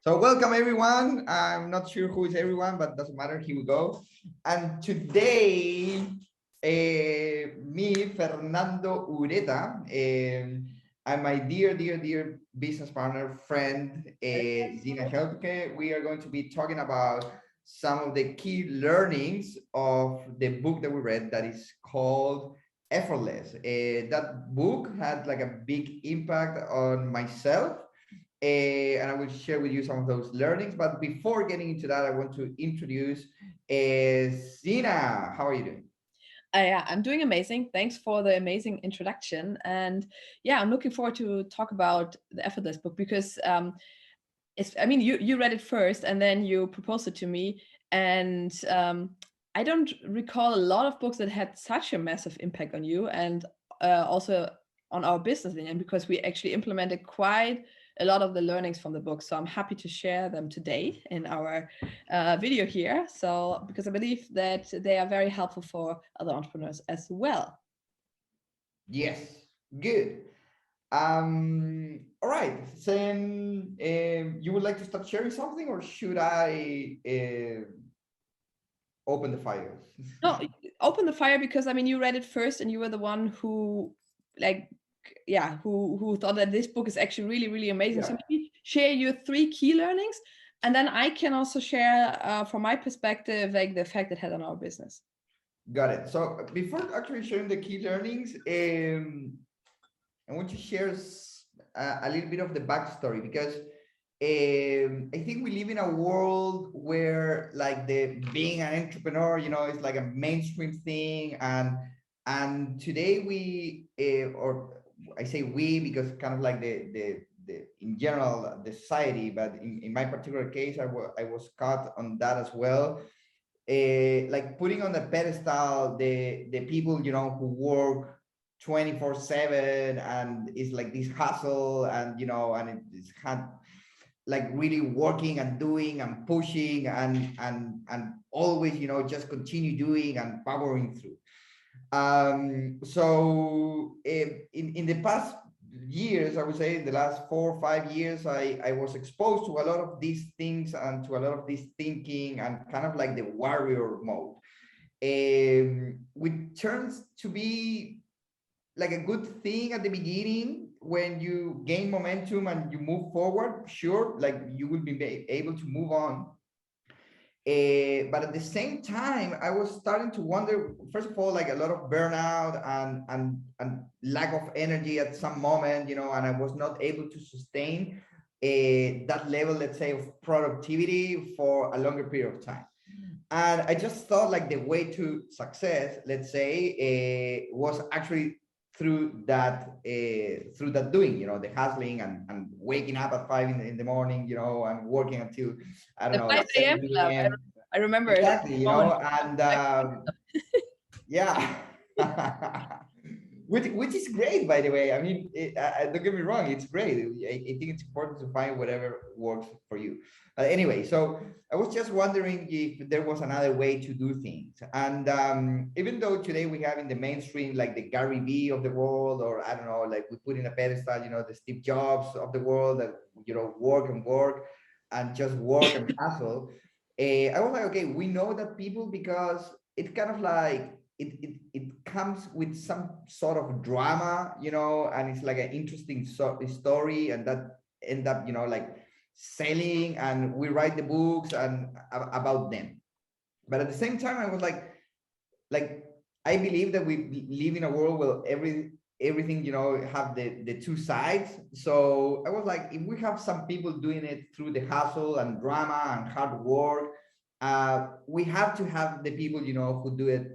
So welcome everyone. I'm not sure who is everyone, but doesn't matter. Here we go. And today, me, Fernando Ureta, and my dear business partner, friend, Zina Helke, we are going to be talking about some of the key learnings of the book that we read that is called Effortless. That book had like a big impact on myself, and I will share with you some of those learnings. But before getting into that, I want to introduce Sina. How are you doing? Yeah, I'm doing amazing. Thanks for the amazing introduction. And yeah, I'm looking forward to talk about the Effortless book because I mean, you read it first and then you proposed it to me. And I don't recall a lot of books that had such a massive impact on you and also on our business in the end, because we actually implemented quite a lot of the learnings from the book. So I'm happy to share them today in our video here. So because I believe that they are very helpful for other entrepreneurs as well. Yes, good. All right. Then you would like to start sharing something, or should I open the fire? No, open the fire, because I mean you read it first and you were the one who like who thought that this book is actually really amazing. So Yeah, maybe share your 3 key learnings, and then I can also share from my perspective like the effect it had on our business. got it. So before actually sharing the key learnings, I want to share a little bit of the backstory, because I think we live in a world where like the being an entrepreneur, is like a mainstream thing, and today we or I say we because kind of like the in general the society, but in my particular case, I was caught on that as well. Like putting on the pedestal the people who work 24/7, and it's like this hustle, and and it's had like really working and doing and pushing and always just continue doing and powering through. So in the past years, I would say the last 4 or 5 years, I was exposed to a lot of these things and to a lot of this thinking and kind of like the warrior mode, which turns to be like a good thing at the beginning when you gain momentum and you move forward. Sure, like you will be able to move on. But at the same time, I was starting to wonder, first of all, like a lot of burnout and lack of energy at some moment, and I was not able to sustain that level, let's say, of productivity for a longer period of time. And I just thought like the way to success, let's say, was actually through that doing, the hustling and waking up at 5 in the morning, and working until, I don't The know, 5 a.m. 7 club. p.m. I remember it Exactly, moment. and yeah. Which is great, by the way. I mean, don't get me wrong, it's great. I think it's important to find whatever works for you. But anyway, so I was just wondering if there was another way to do things. And even though today we have in the mainstream like the Gary Vee of the world, or I don't know, like we put in a pedestal, the Steve Jobs of the world, that work and just work and hustle. I was like, okay, we know that people, because it's kind of like it comes with some sort of drama, and it's like an interesting story, and that end up, like selling, and we write the books and about them. But at the same time, I was like I believe that we live in a world where everything have the two sides. So I was like, if we have some people doing it through the hustle and drama and hard work, we have to have the people who do it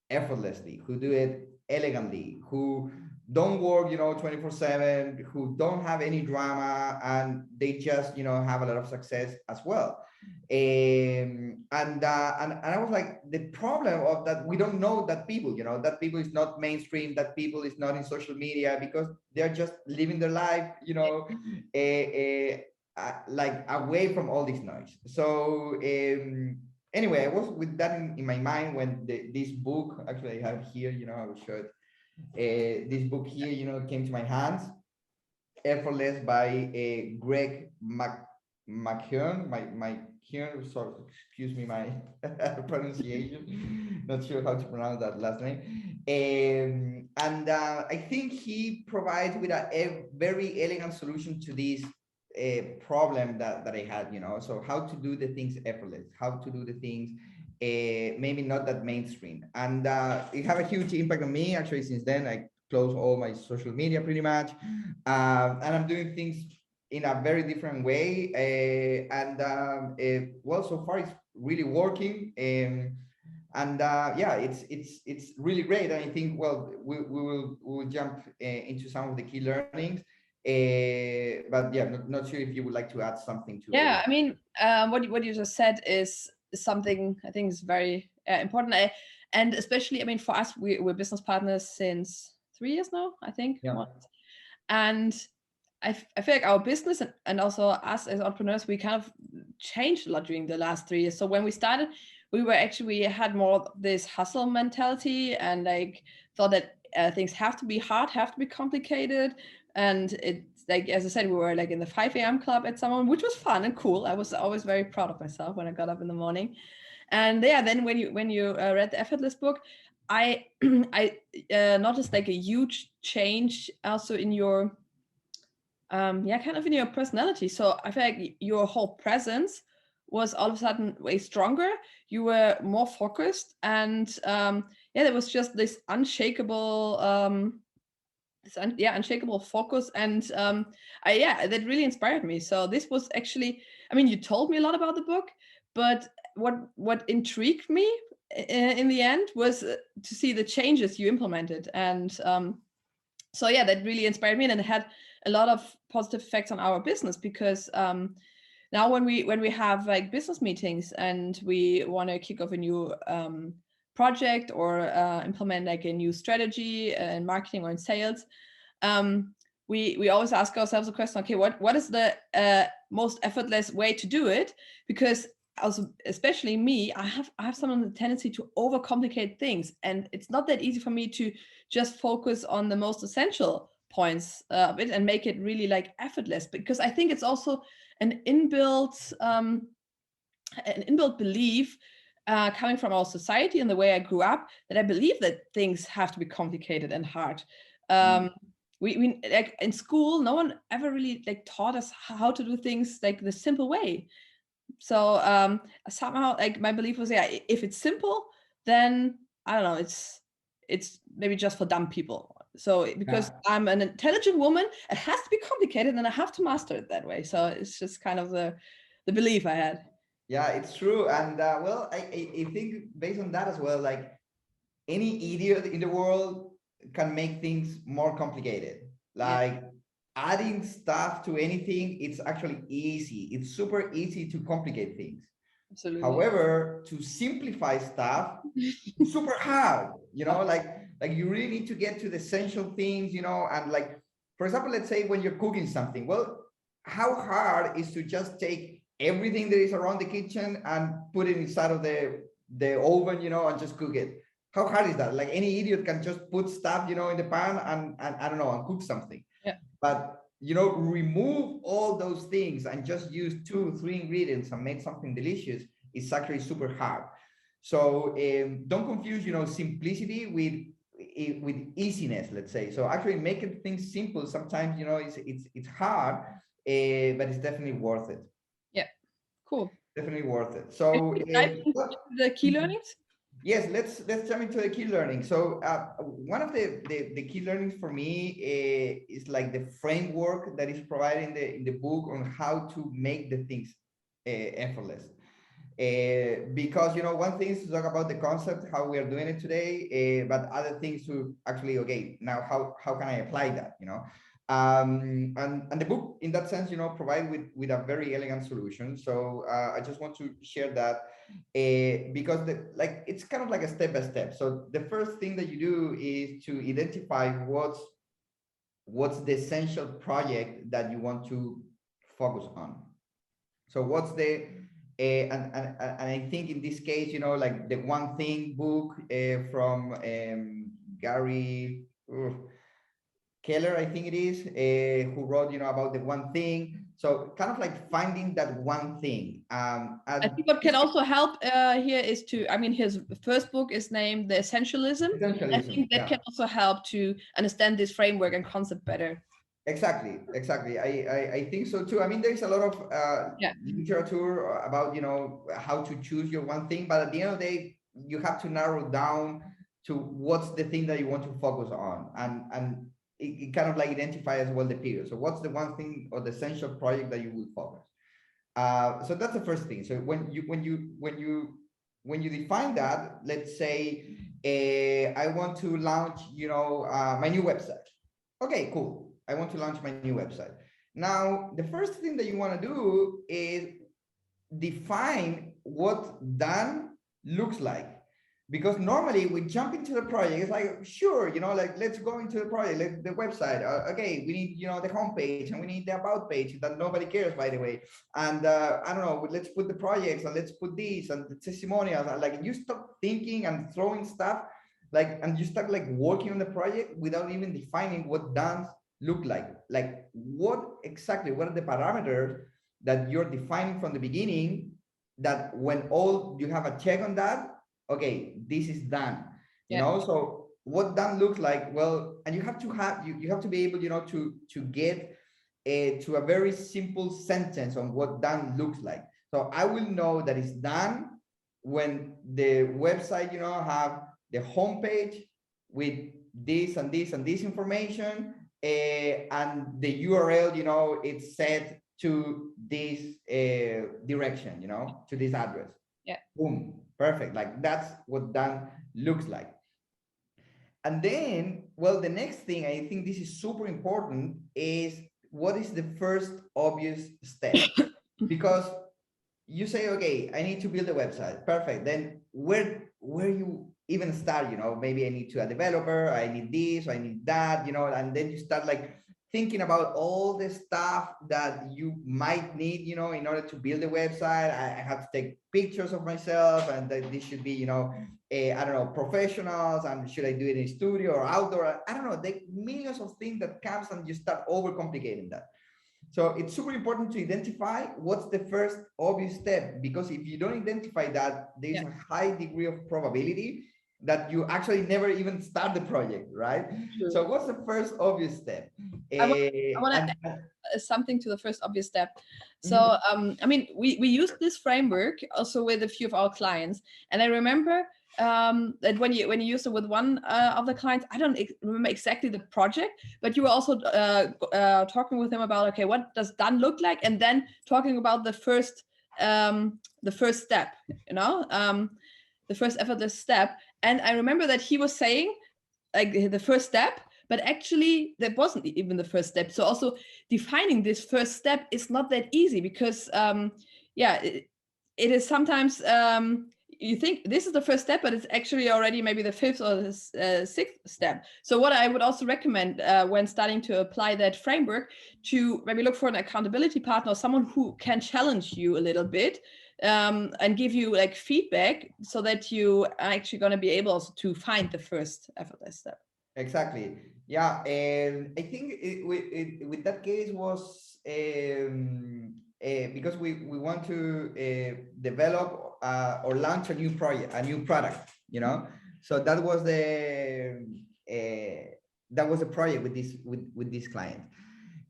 effortlessly, who do it elegantly, who don't work 24/7, who don't have any drama, and they just have a lot of success as well. And I was like, the problem of that, we don't know that people, that people is not mainstream, that people is not in social media, because they're just living their life, like away from all this noise. So anyway, I was with that in my mind when this book, actually I have here, I will show it. This book here, came to my hands, Effortless by Greg McKeown, my Keown, so excuse me my pronunciation, not sure how to pronounce that last name. And I think he provides with a very elegant solution to this problem that I had, so how to do the things effortless, how to do the things maybe not that mainstream. And it had a huge impact on me. Actually, since then, I closed all my social media pretty much. And I'm doing things in a very different way. Well, so far it's really working. And yeah, it's really great. And I think, well, we will jump into some of the key learnings. But yeah, not sure if you would like to add something to Yeah, all. I mean, what you just said is something I think is very important. And especially, I mean, for us, we're business partners since 3 years now, I think. Yeah. And I feel like our business and also us as entrepreneurs, we kind of changed a lot during the last 3 years. So when we started, we had more this hustle mentality and like thought that things have to be hard, have to be complicated. And it's like, as I said, we were like in the 5 a.m. club at someone, which was fun and cool. I was always very proud of myself when I got up in the morning. And yeah, then when you read the Effortless book, I I noticed like a huge change also in your kind of in your personality. So I feel like your whole presence was all of a sudden way stronger. You were more focused, and there was just this unshakable unshakable focus. And that really inspired me. So this was actually, I mean, you told me a lot about the book, but what intrigued me in the end was to see the changes you implemented. And so yeah, that really inspired me, and it had a lot of positive effects on our business, because now when we have like business meetings and we want to kick off a new project or implement like a new strategy in marketing or in sales, we always ask ourselves the question, okay, what is the most effortless way to do it? Because also, especially me, I have some tendency to overcomplicate things, and it's not that easy for me to just focus on the most essential points of it and make it really like effortless, because I think it's also an inbuilt belief coming from our society and the way I grew up, that I believe that things have to be complicated and hard. We like in school, no one ever really like taught us how to do things like the simple way. So somehow like my belief was, yeah, if it's simple, then I don't know, it's maybe just for dumb people. So because Yeah. I'm an intelligent woman, it has to be complicated and I have to master it that way. So it's just kind of the belief I had. Yeah, it's true. And well, I think based on that as well, like any idiot in the world can make things more complicated. Yeah, Like adding stuff to anything, it's actually easy. It's super easy to complicate things. absolutely. However, to simplify stuff, super hard, like you really need to get to the essential things, and like, for example, let's say when you're cooking something, well, how hard is to just take everything that is around the kitchen and put it inside of the oven, and just cook it? How hard is that? Like any idiot can just put stuff, in the pan and I don't know, and cook something. Yeah. But remove all those things and just use 2 3 ingredients and make something delicious is actually super hard. So don't confuse, simplicity with easiness, let's say. So actually making things simple sometimes, it's hard, but it's definitely worth it. Yeah, cool. Definitely worth it. Can So we dive into the key learnings? yes, let's jump into the key learning. So one of the key learnings for me is like the framework that is provided in the book on how to make the things effortless. Because one thing is to talk about the concept, how we are doing it today, but other things to actually, okay, now how can I apply that? And the book in that sense, provide with a very elegant solution. So I just want to share that because it's kind of like a step by step. So the first thing that you do is to identify what's the essential project that you want to focus on. So what's the and I think in this case, like the One Thing book from Gary Keller, I think it is, who wrote, about the one thing. So kind of like finding that one thing. I think what can also help here is to, I mean, his first book is named The Essentialism. I Essentialism, think that can also help to understand this framework and concept better. Exactly. I think so too. I mean, there's a lot of literature about, how to choose your one thing, but at the end of the day, you have to narrow down to what's the thing that you want to focus on, and it kind of like identify as well the period. So what's the one thing or the essential project that you will focus? So that's the first thing. So when you define that, let's say I want to launch, my new website. Okay, cool. I want to launch my new website. Now, the first thing that you want to do is define what done looks like. Because normally we jump into the project, it's like, sure, like let's go into the project, the website. Okay, we need, the homepage, and we need the about page that nobody cares, by the way. And I don't know, let's put the projects, and let's put these and the testimonials. And like you stop thinking and throwing stuff, and you start like working on the project without even defining what done look like. Like what are the parameters that you're defining from the beginning, that when all you have a check on that, okay, this is done, so what done looks like, well, and you have to be able, to get to a very simple sentence on what done looks like. So I will know that it's done when the website, have the homepage with this and this and this information, and the URL, it's set to this direction, to this address. Yeah. Boom. Perfect. Like that's what done looks like. And then, well, the next thing, I think this is super important, is what is the first obvious step? Because you say, okay, I need to build a website. Perfect. Then where you even start, maybe I need to a developer, I need this, I need that, and then you start like thinking about all the stuff that you might need, in order to build a website. I have to take pictures of myself, and that this should be, I don't know, professionals, and should I do it in studio or outdoor? I don't know, the millions of things that comes, and you start overcomplicating that. So it's super important to identify what's the first obvious step, because if you don't identify that, there's a high degree of probability that you actually never even start the project, right? True. So what's the first obvious step? I want to add something to the first obvious step. So, I mean, we used this framework also with a few of our clients, and I remember that when you used it with one of the clients, I don't remember exactly the project, but you were also talking with them about, okay, what does done look like, and then talking about the first step, the first effortless step. And I remember that he was saying like the first step, but actually that wasn't even the first step. So also defining this first step is not that easy, because it is sometimes you think this is the first step, but it's actually already maybe the fifth or the sixth step. So what I would also recommend when starting to apply that framework, to maybe look for an accountability partner, or someone who can challenge you a little bit, and give you like feedback, so that you are actually going to be able also to find the first effortless step. Exactly. Yeah, and I think with that case was because we want to develop or launch a new product, So that was the project with this client.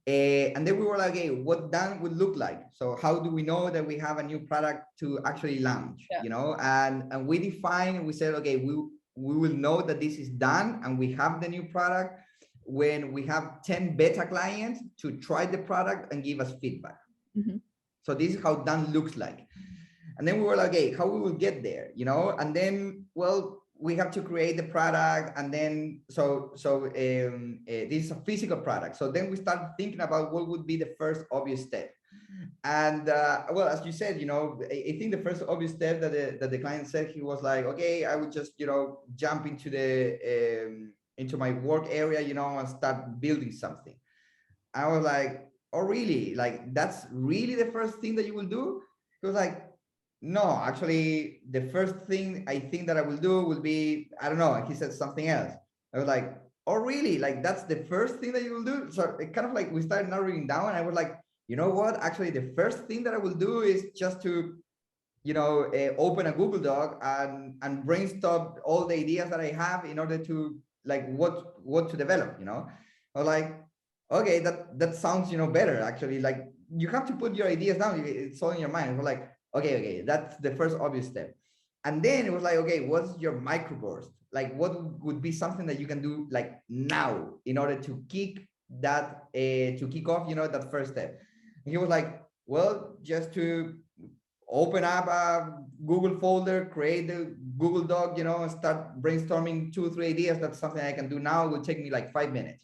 And then we were like, okay, what done would look like. So how do we know that we have a new product to actually launch? And we define, we said, okay, we will know that this is done and we have the new product when we have 10 beta clients to try the product and give us feedback. So this is how done looks like. And then we were like, okay, how we will get there, And then, well, we have to create the product, and then this is a physical product. So then we start thinking about what would be the first obvious step. And well, as you said, I think the first obvious step that the client said, he was like, okay, I would just jump into into my work area, and start building something. I was like, oh really? Like that's really the first thing that you will do? He was like, no, actually, the first thing I think that I will do will be, I don't know, he said something else. I was like, oh, really? Like, that's the first thing that you will do? So it kind of like, we started narrowing down, and I was like, you know what? Actually, the first thing that I will do is just to, open a Google Doc and brainstorm all the ideas that I have in order to like what to develop, or like, okay, that sounds, better actually. Like you have to put your ideas down. It's all in your mind. We're like, okay, that's the first obvious step. And then it was like, okay, what's your microburst? Like what would be something that you can do like now in order to kick off, that first step. And he was like, well, just to open up a Google folder, create the Google Doc, and start brainstorming 2 or 3 ideas. That's something I can do now. It will take me like 5 minutes.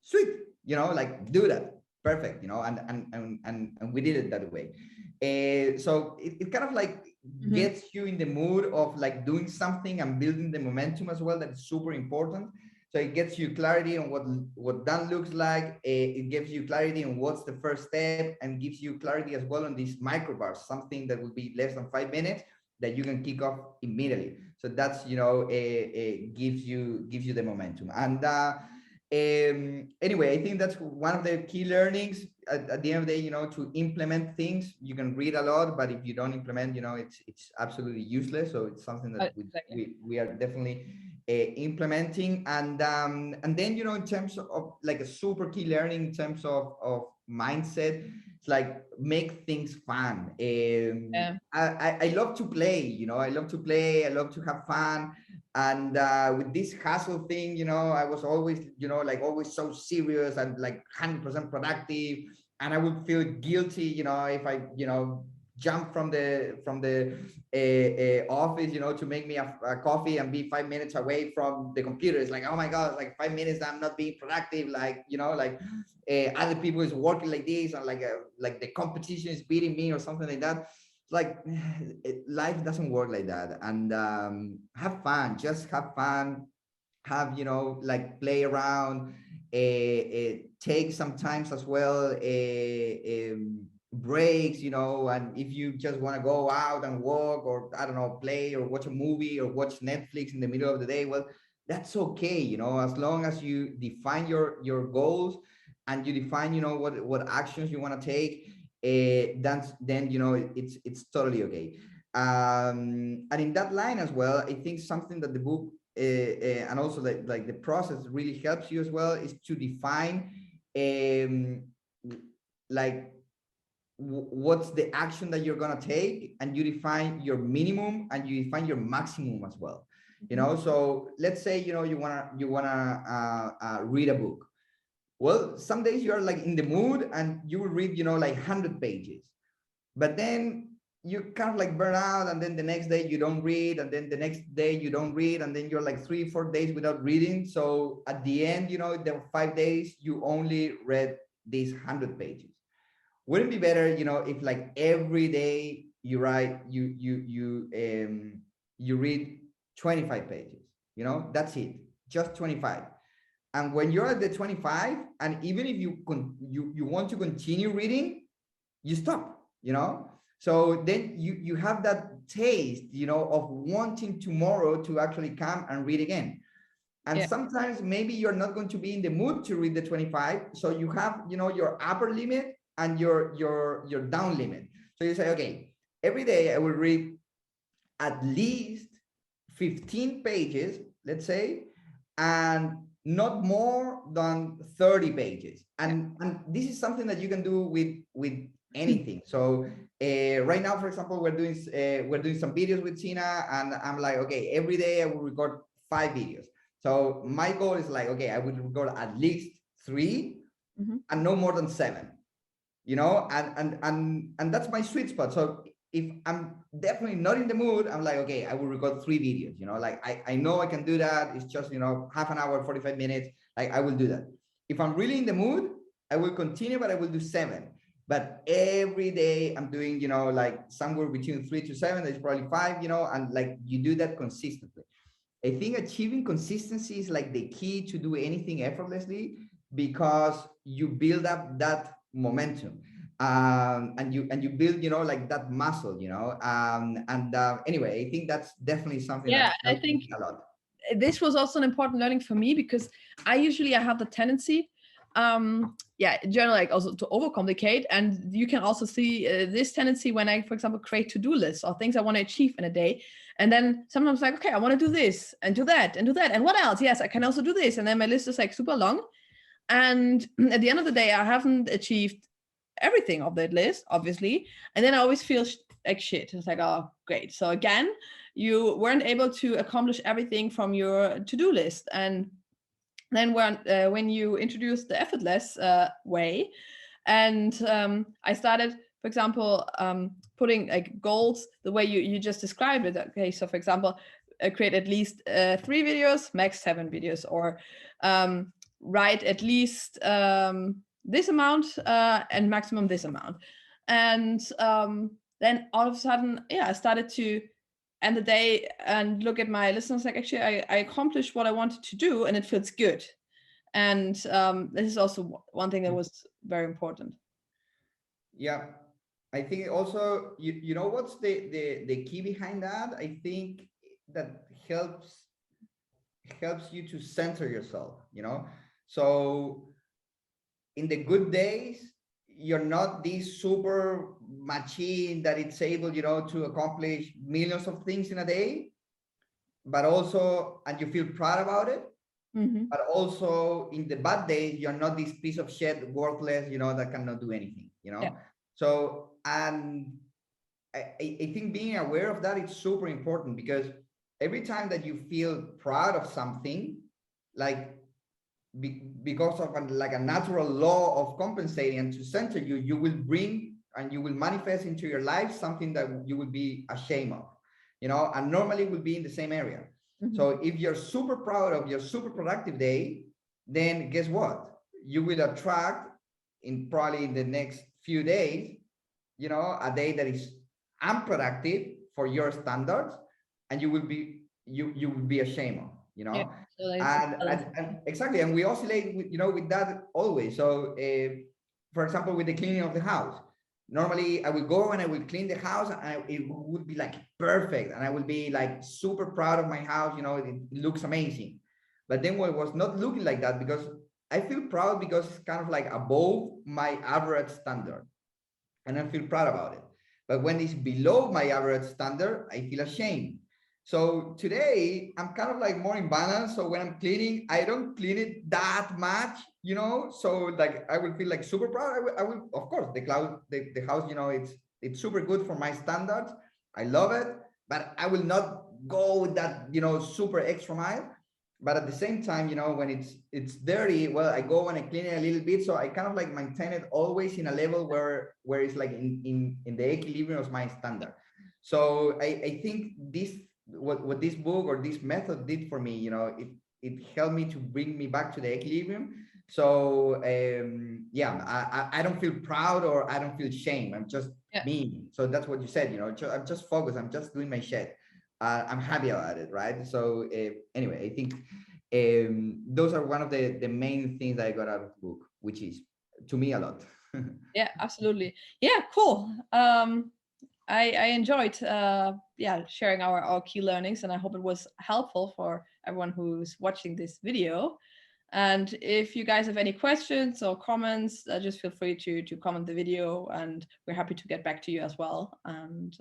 Sweet, like do that. Perfect, and we did it that way. So it kind of like gets you in the mood of like doing something and building the momentum as well. That's super important. So it gets you clarity on what done looks like. It gives you clarity on what's the first step, and gives you clarity as well on these microbars, something that will be less than 5 minutes that you can kick off immediately. So that's gives you the momentum. And anyway, I think that's one of the key learnings at the end of the day, to implement things. You can read a lot, but if you don't implement, it's absolutely useless. So it's something that we are definitely implementing. And then, in terms of like a super key learning in terms of mindset, it's like make things fun. I love to play, I love to play, I love to have fun. And with this hustle thing, I was always, like always so serious and like 100% productive. And I would feel guilty, if I, jump from the office, to make me a coffee and be 5 minutes away from the computer. It's like, oh my God, like 5 minutes, I'm not being productive. Like, like other people is working like this, and like the competition is beating me or something like that. Like life doesn't work like that. And have fun, just have fun, have, like play around, take sometimes as well breaks, and if you just want to go out and walk, or I don't know, play or watch a movie or watch Netflix in the middle of the day, well, that's okay, as long as you define your goals, and you define, what actions you want to take, then it's totally okay. And in that line as well, I think something that the book and also like the process really helps you as well is to define like what's the action that you're going to take, and you define your minimum and you define your maximum as well. So let's say you want to read a book. Well, some days you're like in the mood and you will read, like 100 pages, but then you kind of like burn out, and then the next day you don't read, and then the next day you don't read, and then you're like 3-4 days without reading. So at the end, there were 5 days you only read these 100 pages. Wouldn't it be better, if like every day you read 25 pages, that's it, just 25. And when you're at the 25, and even if you want to continue reading, you stop, so then you have that taste, of wanting tomorrow to actually come and read again. And sometimes maybe you're not going to be in the mood to read the 25. So you have, your upper limit and your down limit. So you say, okay, every day I will read at least 15 pages, let's say, and not more than 30 pages. And this is something that you can do with anything. So right now, for example, we're doing some videos with Tina, and I'm like, okay, every day I will record 5 videos. So my goal is like, okay, I would record at least 3 and no more than 7, and that's my sweet spot. So if I'm definitely not in the mood, I'm like, okay, I will record 3 videos, like I know I can do that. It's just, half an hour, 45 minutes. Like I will do that. If I'm really in the mood, I will continue, but I will do 7. But every day I'm doing, like somewhere between 3 to 7, that's probably 5, and like you do that consistently. I think achieving consistency is like the key to do anything effortlessly, because you build up that momentum, and you build, like that muscle, anyway, I think that's definitely something that I think a lot. This was also an important learning for me, because I have the tendency yeah, generally like also to overcomplicate. And you can also see this tendency when I, for example, create to-do lists or things I want to achieve in a day. And then sometimes like, okay, I want to do this and do that and do that. And what else? Yes, I can also do this. And then my list is like super long. And at the end of the day, I haven't achieved everything of that list, obviously. And then I always feel like shit. It's like, oh, great. So again, you weren't able to accomplish everything from your to-do list. And then when you introduced the effortless way, and I started, for example, putting like goals the way you just described it. Okay, so for example, create at least 3 videos, max 7 videos, or write at least this amount and maximum this amount. And then all of a sudden, yeah, I started to end the day and look at my listeners like, actually, I accomplished what I wanted to do, and it feels good. And this is also one thing that was very important. Yeah, I think also you know what's the key behind that? I think that helps you to center yourself, you know. So in the good days, you're not this super machine that it's able, you know, to accomplish millions of things in a day, but also, and you feel proud about it. Mm-hmm. But also in the bad days, you're not this piece of shit, worthless, you know, that cannot do anything, you know. Yeah. So, and I think being aware of that is super important, because every time that you feel proud of something, like because of like a natural law of compensating and to center you, you will bring and you will manifest into your life something that you will be ashamed of, you know, and normally will be in the same area. Mm-hmm. So if you're super proud of your super productive day, then guess what? You will attract in probably in the next few days, you know, a day that is unproductive for your standards, and you will be ashamed of, you know. Yeah. So And exactly, and we oscillate with, you know, with that always. So for example, with the cleaning of the house, normally I will go and I will clean the house, and it would be like perfect, and I will be like super proud of my house, you know, it looks amazing. But then when it was not looking like that, because I feel proud because it's kind of like above my average standard, and I feel proud about it. But when it's below my average standard, I feel ashamed. So today I'm kind of like more in balance. So when I'm cleaning, I don't clean it that much, you know. So like I will feel like super proud. I will of course, the house, you know, it's super good for my standards. I love it, but I will not go with that, you know, super extra mile. But at the same time, you know, when it's dirty, well, I go and I clean it a little bit, so I kind of like maintain it always in a level where it's like in the equilibrium of my standard. So I think this what this book or this method did for me, you know, it helped me to bring me back to the equilibrium. So yeah, I don't feel proud or I don't feel shame. I'm just me. So that's what you said, you know. I'm just focused. I'm just doing my shit. I'm happy about it, right? So anyway, I think those are one of the main things that I got out of the book, which is to me a lot. Yeah, absolutely. Yeah, cool. I enjoyed sharing our key learnings, and I hope it was helpful for everyone who's watching this video. And if you guys have any questions or comments, just feel free to comment the video, and we're happy to get back to you as well. And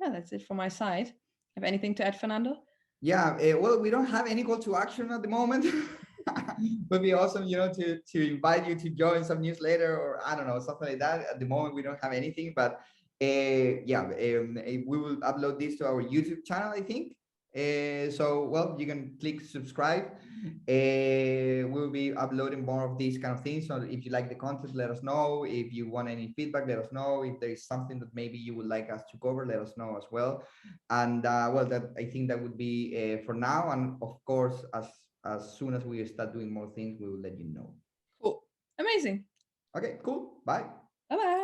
yeah, that's it from my side. Have anything to add, Fernando? Yeah, well, we don't have any call to action at the moment. Would be awesome, you know, to invite you to join some newsletter or I don't know, something like that. At the moment, we don't have anything, but we will upload this to our YouTube channel, I think. So, well, you can click subscribe. We'll be uploading more of these kind of things. So if you like the content, let us know. If you want any feedback, let us know. If there is something that maybe you would like us to cover, let us know as well. And well, that I think that would be for now. And of course, as soon as we start doing more things, we will let you know. Cool. Amazing. Okay, cool. Bye. Bye-bye.